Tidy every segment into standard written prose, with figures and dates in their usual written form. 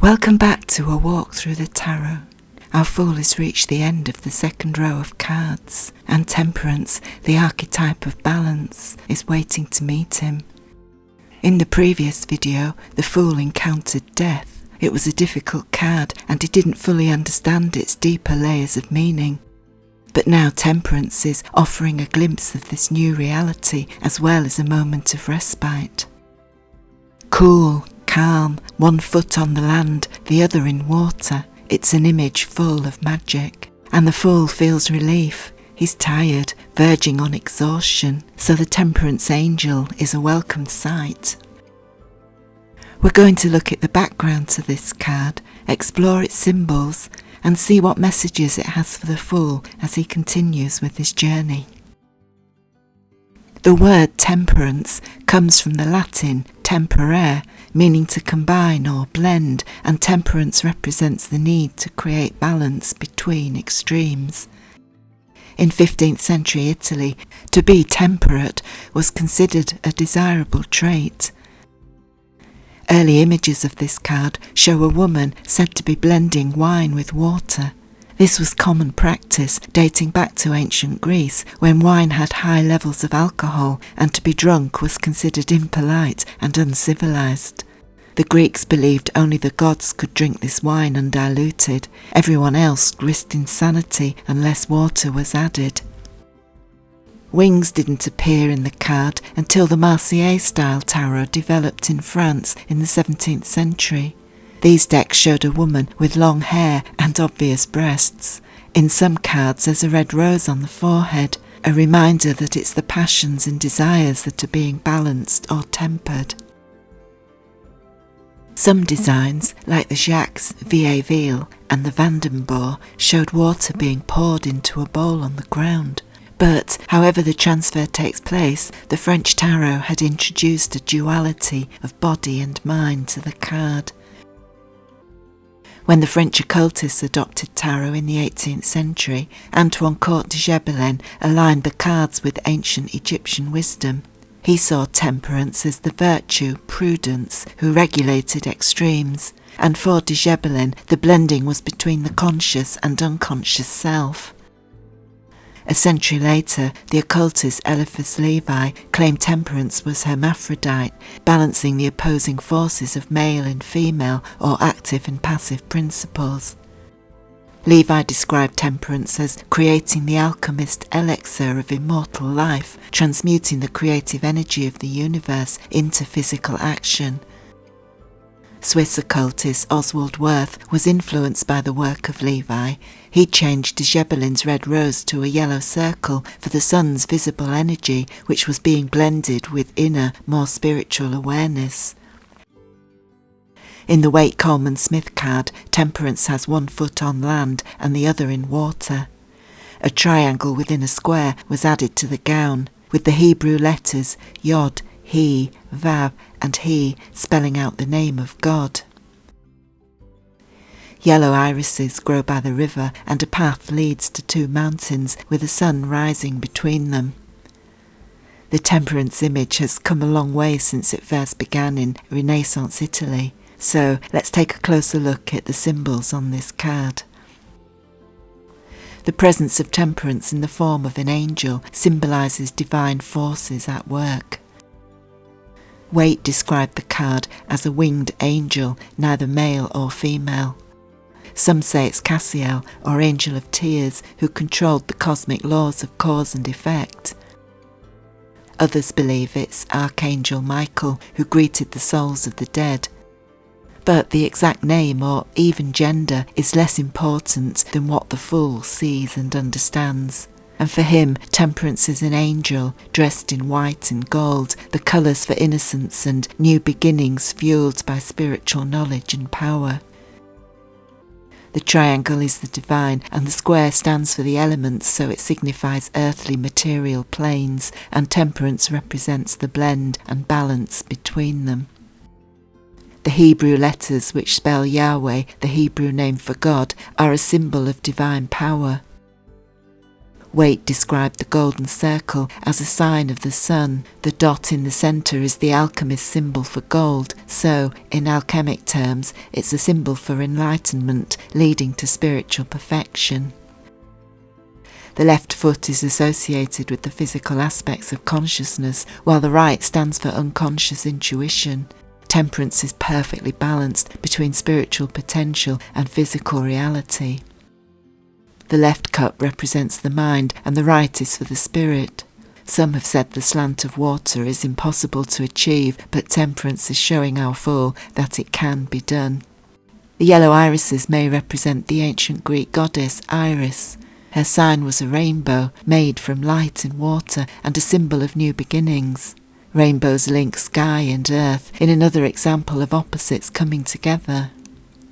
Welcome back to a walk through the tarot. Our Fool has reached the end of the second row of cards, and Temperance, the archetype of balance, is waiting to meet him. In the previous video, the Fool encountered death. It was a difficult card and he didn't fully understand its deeper layers of meaning. But now Temperance is offering a glimpse of this new reality as well as a moment of respite. Cool, calm, one foot on the land, the other in water. It's an image full of magic. And the Fool feels relief. He's tired, verging on exhaustion, so the Temperance Angel is a welcome sight. We're going to look at the background to this card, explore its symbols, and see what messages it has for the Fool as he continues with his journey. The word temperance comes from the Latin temperare, meaning to combine or blend, and temperance represents the need to create balance between extremes. In 15th century Italy, to be temperate was considered a desirable trait. Early images of this card show a woman said to be blending wine with water. This was common practice dating back to ancient Greece, when wine had high levels of alcohol and to be drunk was considered impolite and uncivilized. The Greeks believed only the gods could drink this wine undiluted. Everyone else risked insanity unless water was added. Wings didn't appear in the card until the Marseillais-style tarot developed in France in the 17th century. These decks showed a woman with long hair and obvious breasts. In some cards there's a red rose on the forehead, a reminder that it's the passions and desires that are being balanced or tempered. Some designs, like the Jacques Vieilleville and the Vandenborre, showed water being poured into a bowl on the ground. But, however the transfer takes place, the French tarot had introduced a duality of body and mind to the card. When the French occultists adopted tarot in the 18th century, Antoine Comte de Gebelin aligned the cards with ancient Egyptian wisdom. He saw temperance as the virtue, prudence, who regulated extremes, and for de Gebelin the blending was between the conscious and unconscious self. A century later, the occultist Eliphas Levi claimed temperance was hermaphrodite, balancing the opposing forces of male and female or active and passive principles. Levi described temperance as creating the alchemist elixir of immortal life, transmuting the creative energy of the universe into physical action. Swiss occultist Oswald Wirth was influenced by the work of Levi. He changed de Gebelin's red rose to a yellow circle for the sun's visible energy, which was being blended with inner, more spiritual awareness. In the Waite-Coleman-Smith card, temperance has one foot on land and the other in water. A triangle within a square was added to the gown, with the Hebrew letters Yod, He, Vav and He spelling out the name of God. Yellow irises grow by the river and a path leads to two mountains with the sun rising between them. The temperance image has come a long way since it first began in Renaissance Italy, so let's take a closer look at the symbols on this card. The presence of temperance in the form of an angel symbolises divine forces at work. Waite described the card as a winged angel, neither male or female. Some say it's Cassiel, or Angel of Tears, who controlled the cosmic laws of cause and effect. Others believe it's Archangel Michael, who greeted the souls of the dead. But the exact name or even gender is less important than what the Fool sees and understands. And for him, temperance is an angel, dressed in white and gold, the colours for innocence and new beginnings fuelled by spiritual knowledge and power. The triangle is the divine, and the square stands for the elements, so it signifies earthly material planes, and temperance represents the blend and balance between them. The Hebrew letters, which spell Yahweh, the Hebrew name for God, are a symbol of divine power. Waite described the golden circle as a sign of the sun. The dot in the centre is the alchemist's symbol for gold, so, in alchemic terms, it's a symbol for enlightenment leading to spiritual perfection. The left foot is associated with the physical aspects of consciousness, while the right stands for unconscious intuition. Temperance is perfectly balanced between spiritual potential and physical reality. The left cup represents the mind and the right is for the spirit. Some have said the slant of water is impossible to achieve, but temperance is showing our Fool that it can be done. The yellow irises may represent the ancient Greek goddess Iris. Her sign was a rainbow made from light and water and a symbol of new beginnings. Rainbows link sky and earth in another example of opposites coming together.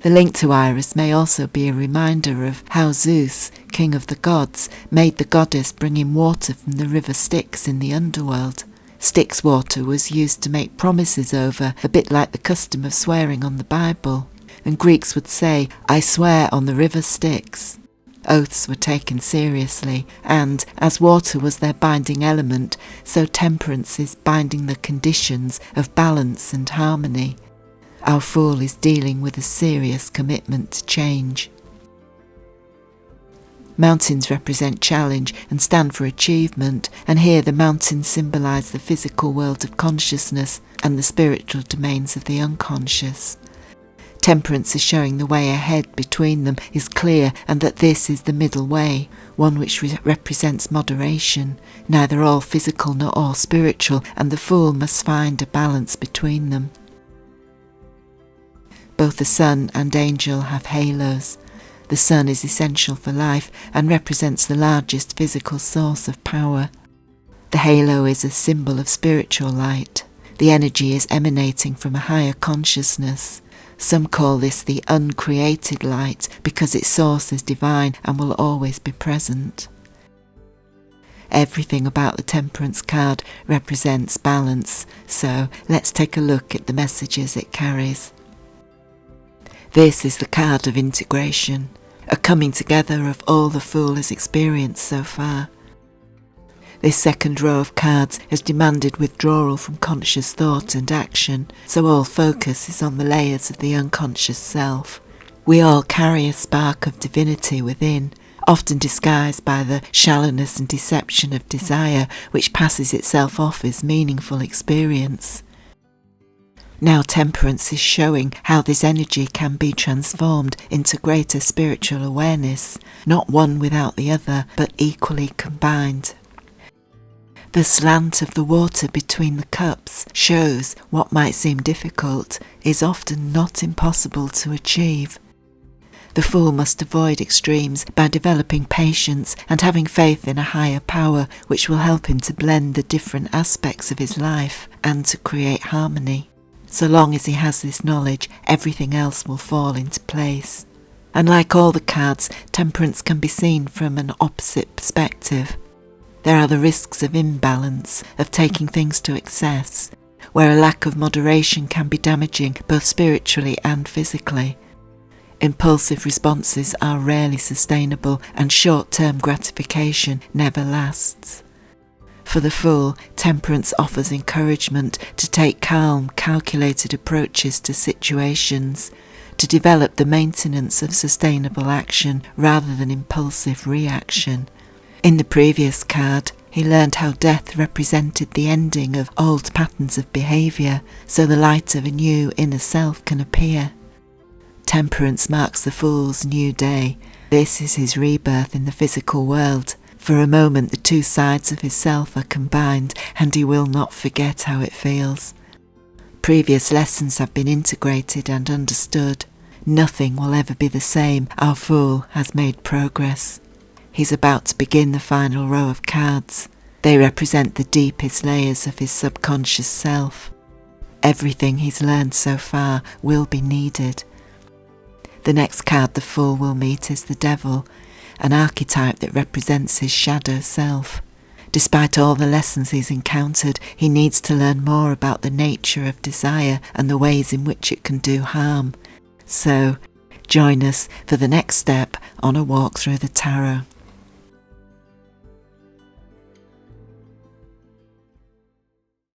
The link to Iris may also be a reminder of how Zeus, king of the gods, made the goddess bring in water from the river Styx in the underworld. Styx water was used to make promises over, a bit like the custom of swearing on the Bible. And Greeks would say, "I swear on the river Styx." Oaths were taken seriously, and, as water was their binding element, so temperance is binding the conditions of balance and harmony. Our Fool is dealing with a serious commitment to change. Mountains represent challenge and stand for achievement, and here the mountains symbolise the physical world of consciousness and the spiritual domains of the unconscious. Temperance is showing the way ahead between them is clear, and that this is the middle way, one which represents moderation, neither all physical nor all spiritual, and the Fool must find a balance between them. Both the sun and angel have halos. The sun is essential for life and represents the largest physical source of power. The halo is a symbol of spiritual light. The energy is emanating from a higher consciousness. Some call this the uncreated light because its source is divine and will always be present. Everything about the Temperance card represents balance, so let's take a look at the messages it carries. This is the card of integration, a coming together of all the Fool has experienced so far. This second row of cards has demanded withdrawal from conscious thought and action, so all focus is on the layers of the unconscious self. We all carry a spark of divinity within, often disguised by the shallowness and deception of desire, which passes itself off as meaningful experience. Now Temperance is showing how this energy can be transformed into greater spiritual awareness, not one without the other, but equally combined. The slant of the water between the cups shows what might seem difficult is often not impossible to achieve. The Fool must avoid extremes by developing patience and having faith in a higher power which will help him to blend the different aspects of his life and to create harmony. So long as he has this knowledge, everything else will fall into place. And like all the cards, Temperance can be seen from an opposite perspective. There are the risks of imbalance, of taking things to excess, where a lack of moderation can be damaging both spiritually and physically. Impulsive responses are rarely sustainable, and short-term gratification never lasts. For the Fool, Temperance offers encouragement to take calm, calculated approaches to situations, to develop the maintenance of sustainable action rather than impulsive reaction. In the previous card, he learned how death represented the ending of old patterns of behaviour, so the light of a new inner self can appear. Temperance marks the Fool's new day. This is his rebirth in the physical world. For a moment the two sides of his self are combined, and he will not forget how it feels. Previous lessons have been integrated and understood. Nothing will ever be the same. Our Fool has made progress. He's about to begin the final row of cards. They represent the deepest layers of his subconscious self. Everything he's learned so far will be needed. The next card the Fool will meet is the Devil, an archetype that represents his shadow self. Despite all the lessons he's encountered, he needs to learn more about the nature of desire and the ways in which it can do harm. So, join us for the next step on a walk through the tarot.